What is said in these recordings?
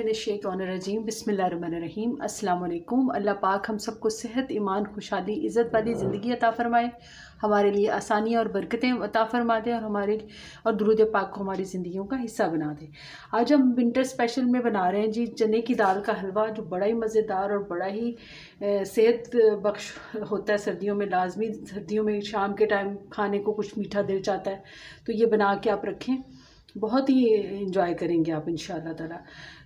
मिनश्शैतानिर्रजीम बिस्मिल्लाहिर्रहमानिर्रहीम अस्सलाम वालेकुम। अल्लाह पाक हम सबको सेहत, ईमान, खुशहाली, इज़्ज़त वाली ज़िंदगी अता फ़रमाए, हमारे लिए आसानियाँ और बरकतें अता फ़रमा दे और दुरूद पाक को हमारी ज़िंदगियों का हिस्सा बना दे। आज हम विंटर स्पेशल में बना रहे हैं जी चने की दाल का हलवा, जो बड़ा ही मज़ेदार और बड़ा ही सेहत बख्श होता है। सर्दियों में लाजमी, सर्दियों में शाम के टाइम खाने को कुछ मीठा दिल चाहता है, तो ये बना के आप रखें, बहुत ही इंजॉय करेंगे आप इंशाअल्लाह ताला।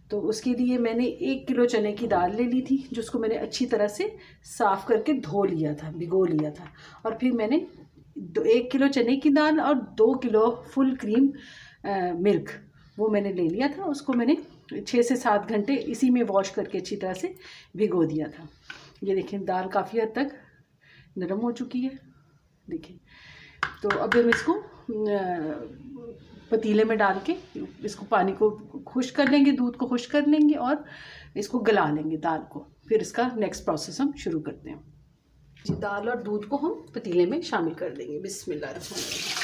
तो उसके लिए मैंने 1 किलो चने की दाल ले ली थी, जिसको मैंने अच्छी तरह से साफ़ करके धो लिया था, भिगो लिया था। और फिर मैंने 1 किलो चने की दाल और 2 किलो फुल क्रीम मिल्क वो मैंने ले लिया था। उसको मैंने 6 से 7 घंटे इसी में वॉश करके अच्छी तरह से भिगो दिया था। ये देखें दाल काफ़ी हद तक नरम हो चुकी है, देखें। तो अब हम इसको पतीले में डाल के इसको पानी को खुश्क कर लेंगे, दूध को खुश्क कर लेंगे और इसको गला लेंगे दाल को। फिर इसका नेक्स्ट प्रोसेस हम शुरू करते हैं जी। दाल और दूध को हम पतीले में शामिल कर देंगे। बिस्मिल्लाहिर्रहमानिर्रहीम।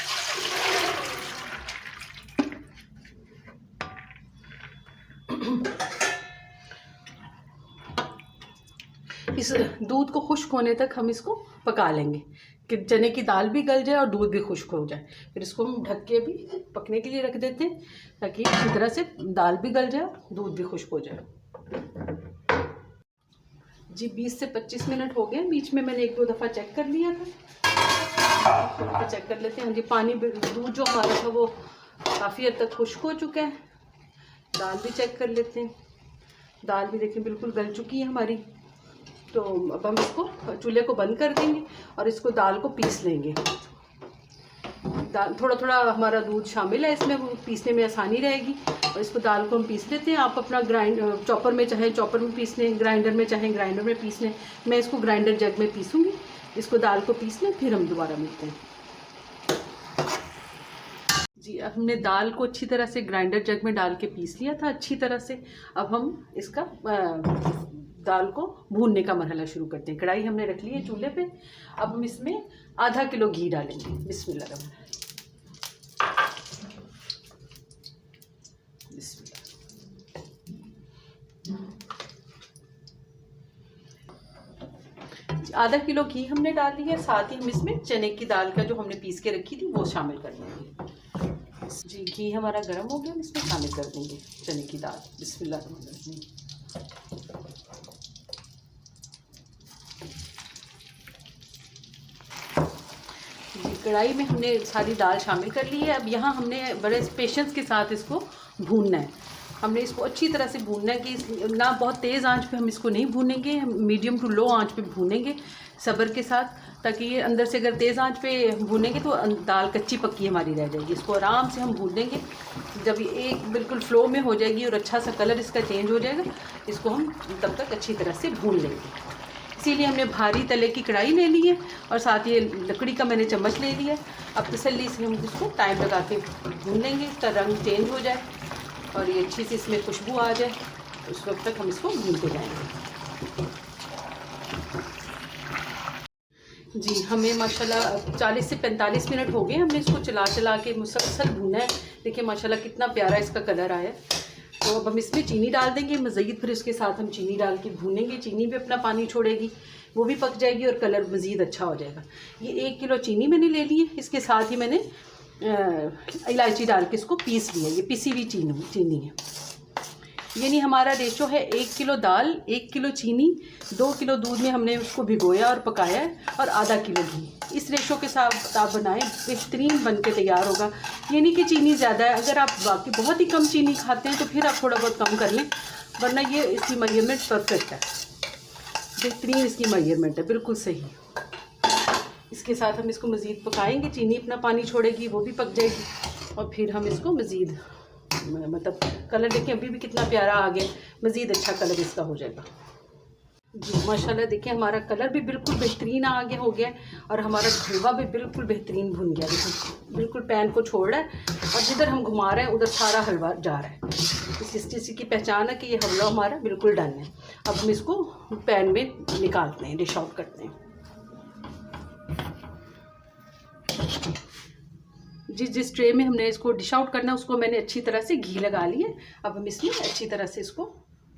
इस दूध को खुश्क होने तक हम इसको पका लेंगे कि चने की दाल भी गल जाए और दूध भी खुश्क हो जाए। फिर इसको हम ढक के भी पकने के लिए रख देते हैं, ताकि इसी तरह से दाल भी गल जाए, दूध भी खुश्क हो जाए जी। 20 से 25 मिनट हो गए, बीच में मैंने 1-2 दफ़ा चेक कर लिया था। तो चेक कर लेते हैं जी। पानी दूध जो हमारा था वो काफ़ी हद तक खुश्क हो चुका है। दाल भी चेक कर लेते हैं, दाल भी देखें बिल्कुल गल चुकी है हमारी। तो अब हम इसको चूल्हे को बंद कर देंगे और इसको दाल को पीस लेंगे। दाल थोड़ा थोड़ा हमारा दूध शामिल है इसमें, वो पीसने में आसानी रहेगी। और इसको दाल को हम पीस लेते हैं। आप अपना चॉपर में चाहें चॉपर में पीस लें, ग्राइंडर में चाहें ग्राइंडर में पीस लें। मैं इसको ग्राइंडर जग में पीसूँगी। इसको दाल को पीस लें, फिर हम दोबारा मिलते हैं जी। अब हमने दाल को अच्छी तरह से ग्राइंडर जग में डाल के पीस लिया था अच्छी तरह से। अब हम इसका दाल को भूनने का मरहला शुरू करते हैं। कढ़ाई हमने रख ली है चूल्हे पे। अब हम इसमें आधा किलो घी डालेंगे। बिस्मिल्लाह। आधा किलो घी हमने डाल लिया है। साथ ही हम इसमें चने की दाल का जो हमने पीस के रखी थी वो शामिल कर देंगे जी। घी हमारा गर्म हो गया, हम इसमें शामिल कर देंगे चने की दाल। बिस्मिल्लाह। कढ़ाई में हमने सारी दाल शामिल कर ली है। अब यहाँ हमने बड़े पेशेंस के साथ इसको भूनना है। हमने इसको अच्छी तरह से भूनना है कि ना बहुत तेज़ आंच पे हम इसको नहीं भूनेंगे, हम मीडियम टू लो आंच पे भूनेंगे सब्र के साथ, ताकि ये अंदर से अगर तेज़ आंच पे भूनेंगे तो दाल कच्ची पक्की हमारी रह जाएगी। इसको आराम से हम भून देंगे। जब ये एक बिल्कुल फ़्लो में हो जाएगी और अच्छा सा कलर इसका चेंज हो जाएगा, इसको हम तब तक अच्छी तरह से भून लेंगे। इसीलिए हमने भारी तले की कढ़ाई ले ली है और साथ ये लकड़ी का मैंने चम्मच ले लिया है। अब तसल्ली से हम इसको टाइम लगा के भून लेंगे, इसका रंग चेंज हो जाए और ये अच्छी सी इसमें खुशबू आ जाए, उस वक्त तक हम इसको भूनते जाएंगे जी। हमें माशाल्लाह 40 से 45 मिनट हो गए, हमने इसको चला चला के मुसलसल भूना है। देखिए माशाल्लाह कितना प्यारा इसका कलर आया। तो अब हम इसमें चीनी डाल देंगे मज़ीद। फिर उसके साथ हम चीनी डाल के भूनेंगे। चीनी भी अपना पानी छोड़ेगी, वो भी पक जाएगी और कलर मज़ीद अच्छा हो जाएगा। ये 1 किलो चीनी मैंने ले ली है। इसके साथ ही मैंने इलायची डाल के इसको पीस लिया। ये पिसी हुई चीनी है। यानी हमारा रेशो है 1 किलो दाल, 1 किलो चीनी, 2 किलो दूध में हमने उसको भिगोया और पकाया है, और आधा किलो घी। इस रेशो के साथ आप बनाएं, बेहतरीन बन के तैयार होगा। यानी कि चीनी ज़्यादा है, अगर आप बाकी बहुत ही कम चीनी खाते हैं तो फिर आप थोड़ा बहुत कम कर लें, वरना ये इसकी मेजरमेंट परफेक्ट है, बेहतरीन इसकी मेजरमेंट है, बिल्कुल सही। इसके साथ हम इसको मज़ीद पकाएंगे। चीनी अपना पानी छोड़ेगी, वो भी पक जाएगी और फिर हम इसको मज़ीद मतलब कलर देखिए अभी भी कितना प्यारा आ गया, मज़ीद अच्छा कलर इसका हो जाएगा जी। माशाल्लाह देखिए हमारा कलर भी बिल्कुल बेहतरीन आगे हो गया और हमारा हलवा भी बिल्कुल बेहतरीन भुन गया। देखिए बिल्कुल पैन को छोड़ रहा है और जिधर हम घुमा रहे हैं उधर सारा हलवा जा रहा है। इस चीज़ की पहचान है कि ये हलवा हमारा बिल्कुल डन है। अब हम इसको पैन में निकालते हैं, डिश आउट करते हैं जिस ट्रे में हमने इसको डिश आउट करना है उसको मैंने अच्छी तरह से घी लगा लिया। अब हम इसमें अच्छी तरह से इसको